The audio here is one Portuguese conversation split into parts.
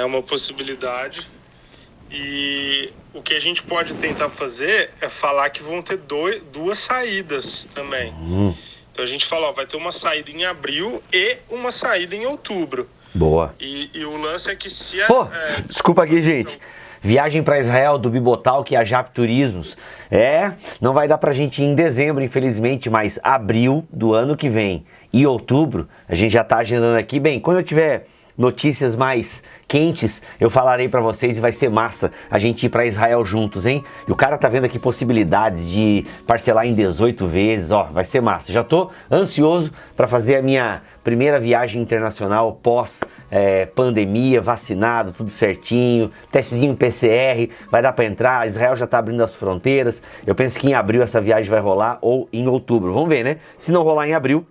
É uma possibilidade. E o que a gente pode tentar fazer é falar que vão ter duas saídas também. Então a gente fala, ó, vai ter uma saída em abril e uma saída em outubro. Boa. E o lance é que se... Desculpa aqui, gente. Viagem para Israel do Bibotal, que é a JAP Turismos. Não vai dar pra gente ir em dezembro, infelizmente, mas abril do ano que vem e outubro, a gente já tá agendando aqui. Bem, quando eu tiver notícias mais quentes, eu falarei pra vocês e vai ser massa a gente ir pra Israel juntos, hein? E o cara tá vendo aqui possibilidades de parcelar em 18 vezes, ó, vai ser massa. Já tô ansioso pra fazer a minha primeira viagem internacional pós pandemia, vacinado, tudo certinho, testezinho PCR, vai dar pra entrar, Israel já tá abrindo as fronteiras. Eu penso que em abril essa viagem vai rolar ou em outubro, vamos ver, né? Se não rolar em abril,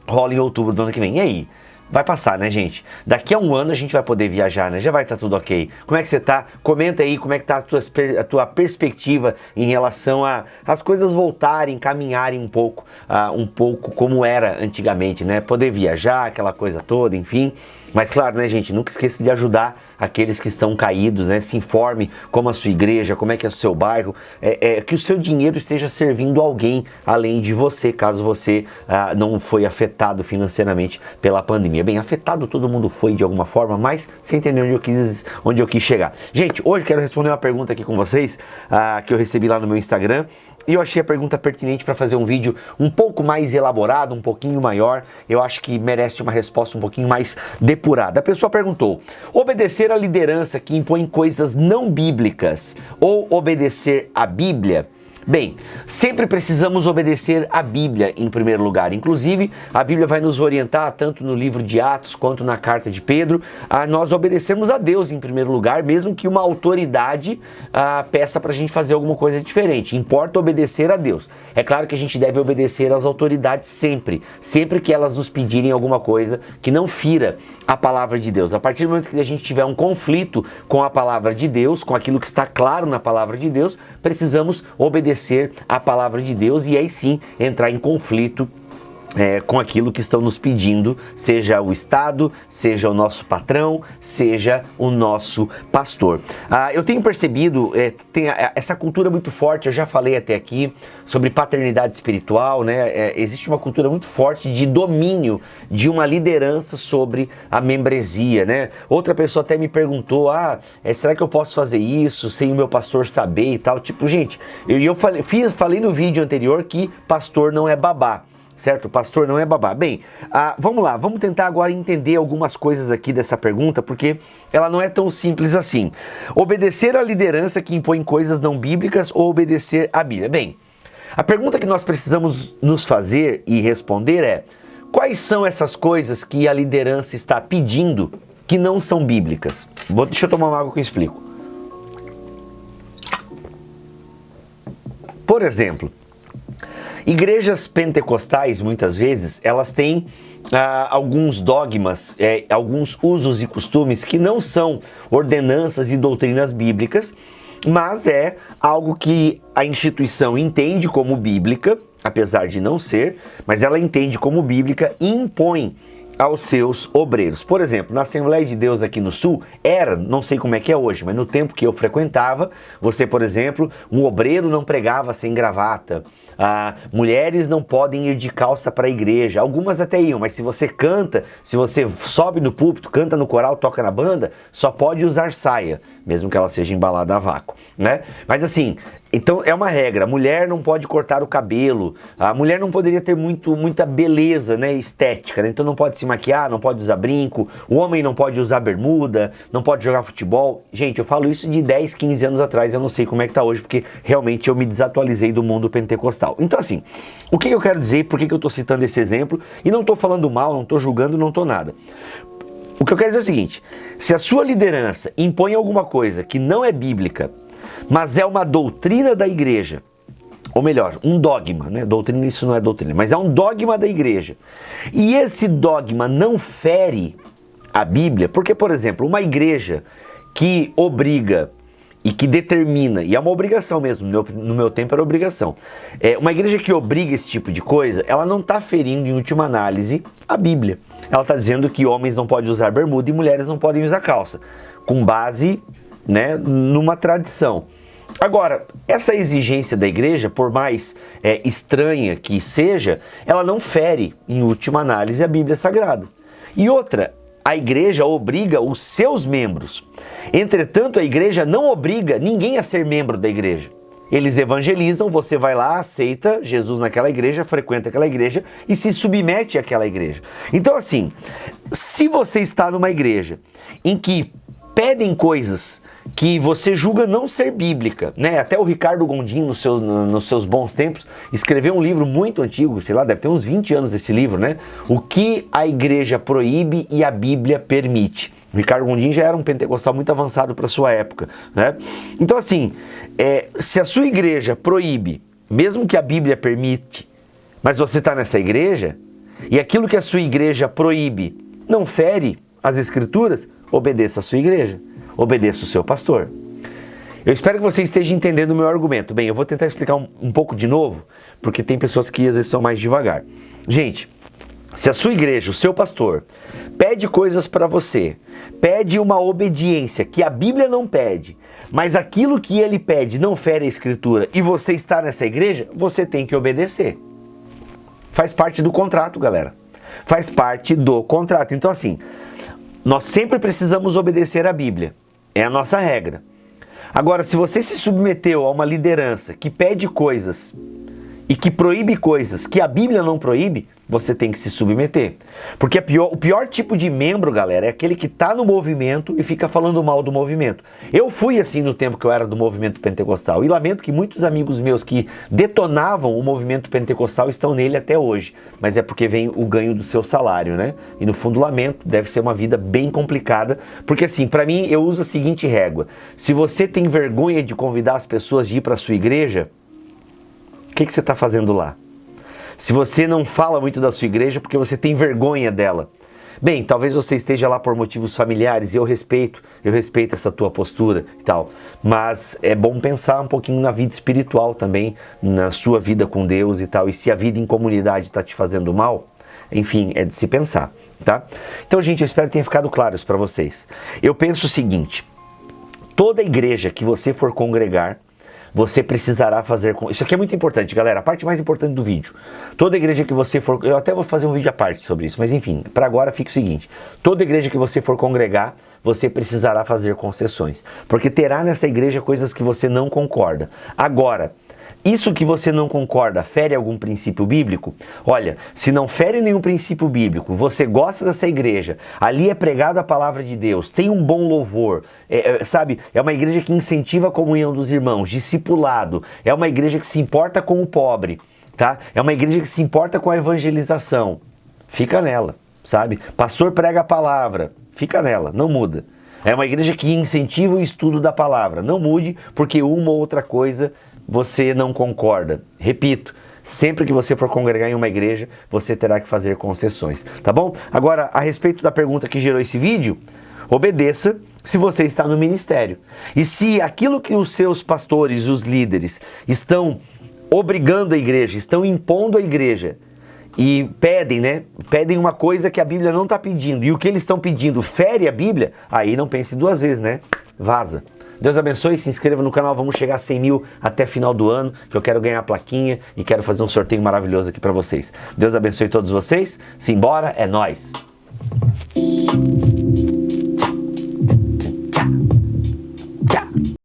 rola em outubro do ano que vem. E aí? Vai passar, né, gente? Daqui a um ano a gente vai poder viajar, né? Já vai estar tudo ok. Como é que você tá? Comenta aí como é que tá a tua perspectiva em relação a as coisas voltarem, caminharem um pouco como era antigamente, né? Poder viajar, aquela coisa toda, enfim. Mas claro, né, gente, nunca esqueça de ajudar aqueles que estão caídos, né? Se informe como a sua igreja, como é que é o seu bairro, que o seu dinheiro esteja servindo alguém além de você, caso você não foi afetado financeiramente pela pandemia. Bem, afetado todo mundo foi de alguma forma, mas você entendeu onde eu quis chegar. Gente, hoje quero responder uma pergunta aqui com vocês, que eu recebi lá no meu Instagram, e eu achei a pergunta pertinente para fazer um vídeo um pouco mais elaborado, um pouquinho maior. Eu acho que merece uma resposta um pouquinho mais depurada. A pessoa perguntou: obedecer à liderança que impõe coisas não bíblicas ou obedecer à Bíblia? Bem, sempre precisamos obedecer à Bíblia em primeiro lugar. Inclusive, a Bíblia vai nos orientar, tanto no livro de Atos quanto na carta de Pedro, a nós obedecermos a Deus em primeiro lugar, mesmo que uma autoridade peça para a gente fazer alguma coisa diferente. Importa obedecer a Deus. É claro que a gente deve obedecer às autoridades sempre que elas nos pedirem alguma coisa que não fira a palavra de Deus. A partir do momento que a gente tiver um conflito com a palavra de Deus, com aquilo que está claro na palavra de Deus, precisamos obedecer a palavra de Deus e aí sim entrar em conflito com aquilo que estão nos pedindo, seja o Estado, seja o nosso patrão, seja o nosso pastor. Eu tenho percebido, tem essa cultura muito forte, eu já falei até aqui, sobre paternidade espiritual, né? Existe uma cultura muito forte de domínio de uma liderança sobre a membresia, né? Outra pessoa até me perguntou, será que eu posso fazer isso sem o meu pastor saber e tal? Tipo, gente, eu falei no vídeo anterior que pastor não é babá. Certo? Pastor não é babá. Bem, vamos lá, vamos tentar agora entender algumas coisas aqui dessa pergunta, porque ela não é tão simples assim. Obedecer à liderança que impõe coisas não bíblicas ou obedecer à Bíblia? Bem, a pergunta que nós precisamos nos fazer e responder é: quais são essas coisas que a liderança está pedindo que não são bíblicas? Deixa eu tomar uma água que eu explico. Por exemplo, igrejas pentecostais, muitas vezes, elas têm alguns dogmas, alguns usos e costumes que não são ordenanças e doutrinas bíblicas, mas é algo que a instituição entende como bíblica, apesar de não ser, mas ela entende como bíblica e impõe aos seus obreiros. Por exemplo, na Assembleia de Deus aqui no Sul, não sei como é que é hoje, mas no tempo que eu frequentava, você, por exemplo, um obreiro não pregava sem gravata, mulheres não podem ir de calça para a igreja, algumas até iam, mas se você canta, se você sobe no púlpito, canta no coral, toca na banda, só pode usar saia, mesmo que ela seja embalada a vácuo, né? Mas assim, então é uma regra, a mulher não pode cortar o cabelo, a mulher não poderia ter muita beleza, né, estética, né? Então não pode se maquiar, não pode usar brinco, o homem não pode usar bermuda, não pode jogar futebol. Gente, eu falo isso de 10, 15 anos atrás, eu não sei como é que tá hoje, porque realmente eu me desatualizei do mundo pentecostal. Então assim, o que eu quero dizer, por que eu tô citando esse exemplo, e não tô falando mal, não tô julgando, não tô nada. O que eu quero dizer é o seguinte: se a sua liderança impõe alguma coisa que não é bíblica, mas é uma doutrina da igreja, ou melhor, um dogma, né? Doutrina, isso não é doutrina, mas é um dogma da igreja, e esse dogma não fere a Bíblia, porque, por exemplo, uma igreja que obriga e que determina, e é uma obrigação mesmo, no meu tempo era obrigação, uma igreja que obriga esse tipo de coisa, ela não está ferindo, em última análise, a Bíblia. Ela está dizendo que homens não podem usar bermuda e mulheres não podem usar calça. com base, né, numa tradição. Agora, essa exigência da igreja, por mais estranha que seja, ela não fere, em última análise, a Bíblia Sagrada. E outra, a igreja obriga os seus membros. Entretanto, a igreja não obriga ninguém a ser membro da igreja. Eles evangelizam, você vai lá, aceita Jesus naquela igreja, frequenta aquela igreja e se submete àquela igreja. Então, assim, se você está numa igreja em que pedem coisas que você julga não ser bíblica, né? Até o Ricardo Gondim, nos seus bons tempos, escreveu um livro muito antigo, sei lá, deve ter uns 20 anos esse livro, né? O que a igreja proíbe e a Bíblia permite. O Ricardo Gondim já era um pentecostal muito avançado para sua época, né? Então, assim, se a sua igreja proíbe, mesmo que a Bíblia permite, mas você está nessa igreja, e aquilo que a sua igreja proíbe não fere as Escrituras, obedeça a sua igreja, obedeça o seu pastor. Eu espero que você esteja entendendo o meu argumento. Bem, eu vou tentar explicar um pouco de novo, porque tem pessoas que às vezes são mais devagar. Gente, se a sua igreja, o seu pastor, pede coisas para você, pede uma obediência que a Bíblia não pede, mas aquilo que ele pede não fere a Escritura e você está nessa igreja, você tem que obedecer. Faz parte do contrato, galera. Faz parte do contrato. Então, assim, nós sempre precisamos obedecer à Bíblia. É a nossa regra. Agora, se você se submeteu a uma liderança que pede coisas e que proíbe coisas que a Bíblia não proíbe, você tem que se submeter. Porque o pior tipo de membro, galera, é aquele que está no movimento e fica falando mal do movimento. Eu fui assim no tempo que eu era do movimento pentecostal e lamento que muitos amigos meus que detonavam o movimento pentecostal estão nele até hoje. Mas é porque vem o ganho do seu salário, né? E no fundo lamento, deve ser uma vida bem complicada. Porque assim, para mim, eu uso a seguinte régua. Se você tem vergonha de convidar as pessoas de ir para a sua igreja, o que você está fazendo lá? Se você não fala muito da sua igreja porque você tem vergonha dela, bem, talvez você esteja lá por motivos familiares e eu respeito essa tua postura e tal, mas é bom pensar um pouquinho na vida espiritual também, na sua vida com Deus e tal, e se a vida em comunidade está te fazendo mal, enfim, é de se pensar, tá? Então, gente, eu espero que tenha ficado claro isso para vocês. Eu penso o seguinte, toda igreja que você for congregar, você precisará fazer... Isso aqui é muito importante, galera. A parte mais importante do vídeo. Toda igreja que você for... Eu até vou fazer um vídeo à parte sobre isso. Mas enfim, para agora fica o seguinte. Toda igreja que você for congregar, você precisará fazer concessões. Porque terá nessa igreja coisas que você não concorda. Agora... Isso que você não concorda fere algum princípio bíblico? Olha, se não fere nenhum princípio bíblico, você gosta dessa igreja, ali é pregado a palavra de Deus, tem um bom louvor, sabe? É uma igreja que incentiva a comunhão dos irmãos, discipulado, é uma igreja que se importa com o pobre, tá? É uma igreja que se importa com a evangelização. Fica nela, sabe? Pastor prega a palavra, fica nela, não muda. É uma igreja que incentiva o estudo da palavra, não mude porque uma ou outra coisa você não concorda. Repito, sempre que você for congregar em uma igreja, você terá que fazer concessões, tá bom? Agora, a respeito da pergunta que gerou esse vídeo, obedeça se você está no ministério. E se aquilo que os seus pastores, os líderes, estão obrigando a igreja, estão impondo a igreja, e pedem, né? Pedem uma coisa que a Bíblia não está pedindo, e o que eles estão pedindo fere a Bíblia, aí não pense duas vezes, né? Vaza. Deus abençoe, se inscreva no canal, vamos chegar a 100 mil até final do ano, que eu quero ganhar a plaquinha e quero fazer um sorteio maravilhoso aqui para vocês. Deus abençoe todos vocês, simbora, é nóis!